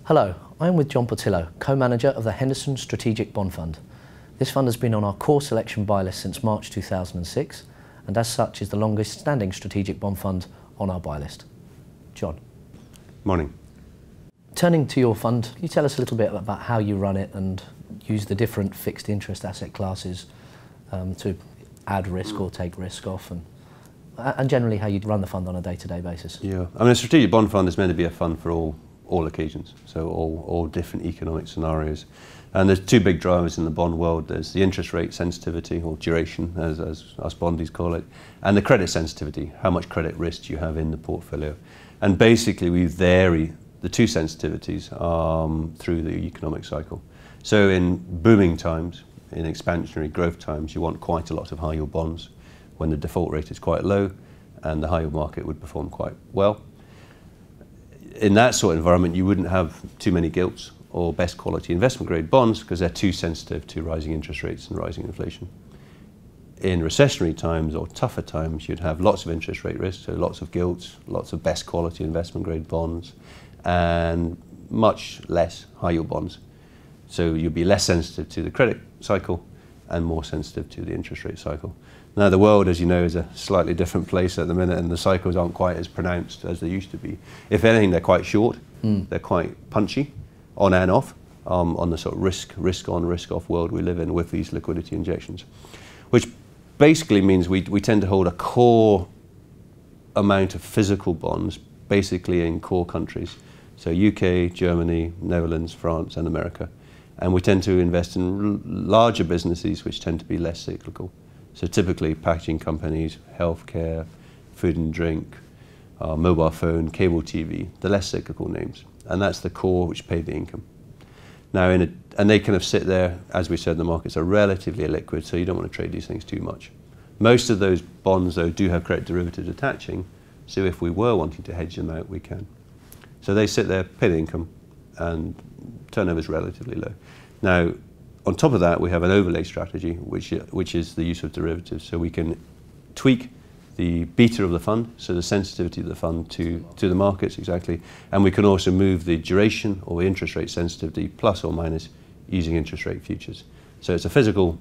Hello, I'm with John Pattullo, co-manager of the Henderson Strategic Bond Fund. This fund has been on our core selection buy list since March 2006, and as such is the longest standing strategic bond fund on our buy list. John. Morning. Turning to your fund, can you tell us a little bit about how you run it and use the different fixed interest asset classes to add risk or take risk off, and generally how you run the fund on a day-to-day basis? Yeah, I mean, a strategic bond fund is meant to be a fund for all occasions, so all different economic scenarios. And there's two big drivers in the bond world. There's the interest rate sensitivity, or duration, as us bondies call it, and the credit sensitivity, how much credit risk do you have in the portfolio. And basically we vary the two sensitivities through the economic cycle. So in booming times, in expansionary growth times, you want quite a lot of high yield bonds when the default rate is quite low and the high yield market would perform quite well. In that sort of environment, you wouldn't have too many gilts or best quality investment grade bonds because they're too sensitive to rising interest rates and rising inflation. In recessionary times or tougher times, you'd have lots of interest rate risk, so lots of gilts, lots of best quality investment grade bonds, and much less high yield bonds. So you'd be less sensitive to the credit cycle and more sensitive to the interest rate cycle. Now the world, as you know, is a slightly different place at the minute, and the cycles aren't quite as pronounced as they used to be. If anything, they're quite short, they're quite punchy, on and off, on the sort of risk on, risk off world we live in with these liquidity injections. Which basically means we tend to hold a core amount of physical bonds, basically in core countries. So UK, Germany, Netherlands, France and America. And we tend to invest in larger businesses which tend to be less cyclical. So typically packaging companies, healthcare, food and drink, mobile phone, cable TV, the less cyclical names. And that's the core which pay the income. Now, and they kind of sit there, as we said, the markets are relatively illiquid, so you don't want to trade these things too much. Most of those bonds, though, do have credit derivatives attaching, so if we were wanting to hedge them out, we can. So they sit there, pay the income, and turnover is relatively low. Now, on top of that, we have an overlay strategy, which is the use of derivatives. So we can tweak the beta of the fund, so the sensitivity of the fund to the markets, exactly. And we can also move the duration or the interest rate sensitivity plus or minus using interest rate futures. So it's a physical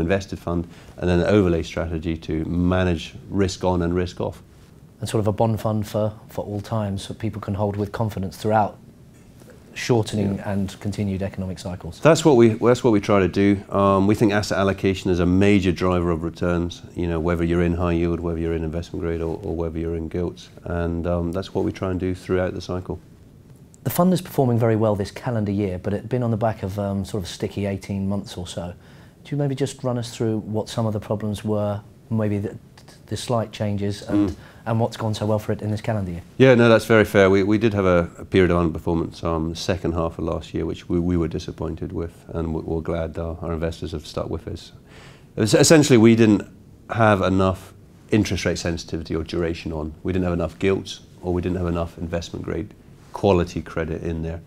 invested fund and then an overlay strategy to manage risk on and risk off. And sort of a bond fund for all times, so people can hold with confidence throughout shortening and continued economic cycles. That's what we try to do. We think asset allocation is a major driver of returns. You know, whether you're in high yield, whether you're in investment grade, or whether you're in gilts, and that's what we try and do throughout the cycle. The fund is performing very well this calendar year, but it's been on the back of sort of a sticky 18 months or so. Do you maybe just run us through what some of the problems were, maybe the slight changes, and what's gone so well for it in this calendar year? Yeah, no, that's very fair. We did have a period of underperformance the second half of last year, which we were disappointed with, and we're glad our investors have stuck with us. Essentially, we didn't have enough interest rate sensitivity or duration on. We didn't have enough gilts, or we didn't have enough investment grade quality credit in there.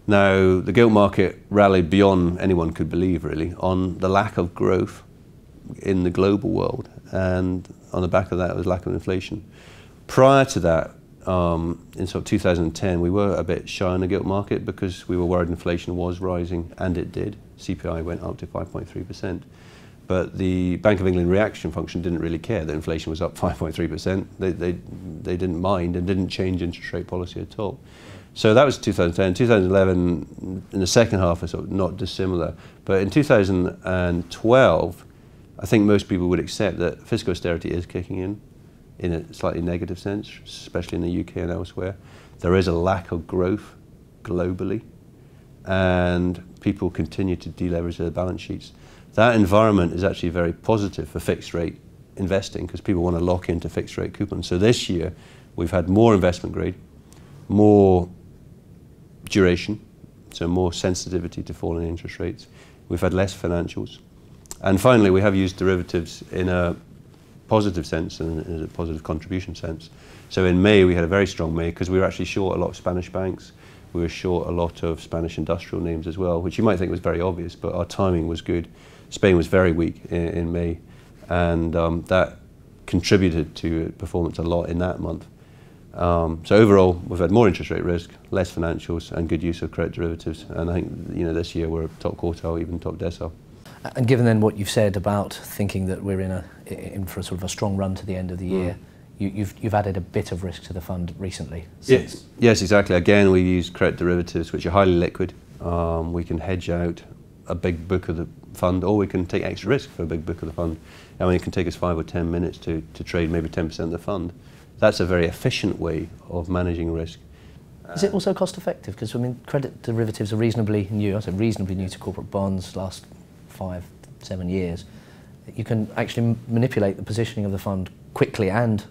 Now, the gilt market rallied beyond anyone could believe, really, on the lack of growth in the global world, and on the back of that was lack of inflation. Prior to that, in sort of 2010, we were a bit shy on the gilt market because we were worried inflation was rising, and it did. CPI went up to 5.3%. But the Bank of England reaction function didn't really care that inflation was up 5.3%. They didn't mind and didn't change interest rate policy at all. So that was 2010. 2011, in the second half, is sort of not dissimilar. But in 2012, I think most people would accept that fiscal austerity is kicking in a slightly negative sense, especially in the UK and elsewhere. There is a lack of growth globally, and people continue to deleverage their balance sheets. That environment is actually very positive for fixed rate investing because people want to lock into fixed rate coupons. So this year, we've had more investment grade, more duration, so more sensitivity to falling interest rates. We've had less financials. And finally, we have used derivatives in a positive sense and in a positive contribution sense. So in May, we had a very strong May because we were actually short a lot of Spanish banks. We were short a lot of Spanish industrial names as well, which you might think was very obvious, but our timing was good. Spain was very weak in May, and that contributed to performance a lot in that month. So overall, we've had more interest rate risk, less financials, and good use of credit derivatives. And I think this year we're top quartile, even top decile. And given then what you've said about thinking that we're in for a sort of a strong run to the end of the year, you've added a bit of risk to the fund recently. Yes, exactly. Again, we use credit derivatives, which are highly liquid. We can hedge out a big book of the fund, or we can take extra risk for a big book of the fund. I mean, it can take us 5 or 10 minutes to trade maybe 10% of the fund. That's a very efficient way of managing risk. Is it also cost effective? Because I mean, credit derivatives are reasonably new. I say reasonably new to corporate bonds. Last 5, 7 years, you can actually manipulate the positioning of the fund quickly and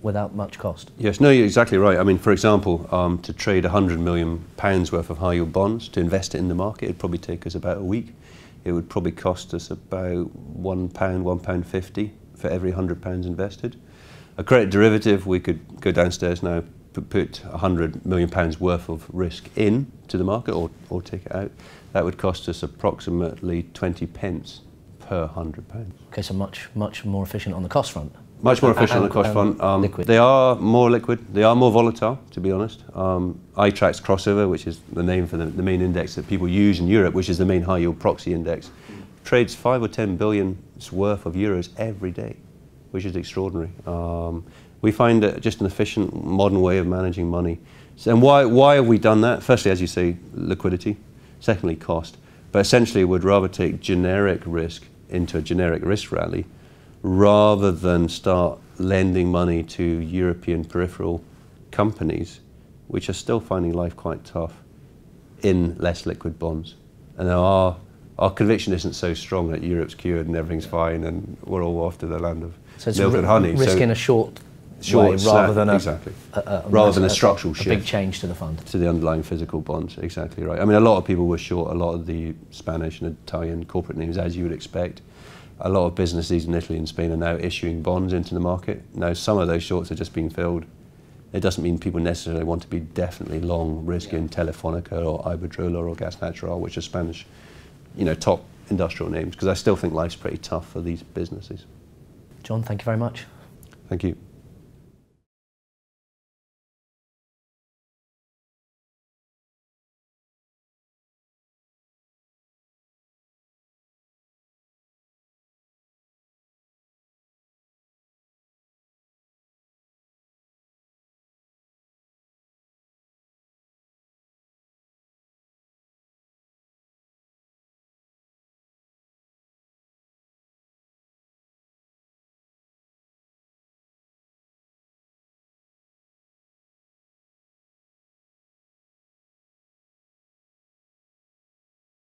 without much cost. Yes, no, you're exactly right. I mean, for example, to trade £100 million worth of high yield bonds, to invest it in the market, it'd probably take us about a week. It would probably cost us about £1, £1.50 for every £100 invested. A credit derivative, we could go downstairs now, put £100 million worth of risk in to the market, or take it out. That would cost us approximately 20 pence per £100. Okay, so much more efficient on the cost front. Much more efficient on the cost front. Liquid. They are more liquid. They are more volatile, to be honest. iTraxx crossover, which is the name for the main index that people use in Europe, which is the main high yield proxy index, trades 5 or 10 billion worth of euros every day, which is extraordinary. We find it just an efficient, modern way of managing money. So, and why have we done that? Firstly, as you say, liquidity. Secondly, cost. But essentially, we'd rather take generic risk into a generic risk rally rather than start lending money to European peripheral companies, which are still finding life quite tough, in less liquid bonds. And our conviction isn't so strong that Europe's cured and everything's fine and we're all off to the land of milk and honey. Risk in a short way rather than a structural shift. A big change to the fund. To the underlying physical bonds, exactly right. I mean, a lot of people were short a lot of the Spanish and Italian corporate names, as you would expect. A lot of businesses in Italy and Spain are now issuing bonds into the market. Now, some of those shorts are just being filled. It doesn't mean people necessarily want to be definitely long risk in Telefonica or Iberdrola or Gas Natural, which are Spanish, top industrial names, because I still think life's pretty tough for these businesses. John, thank you very much. Thank you.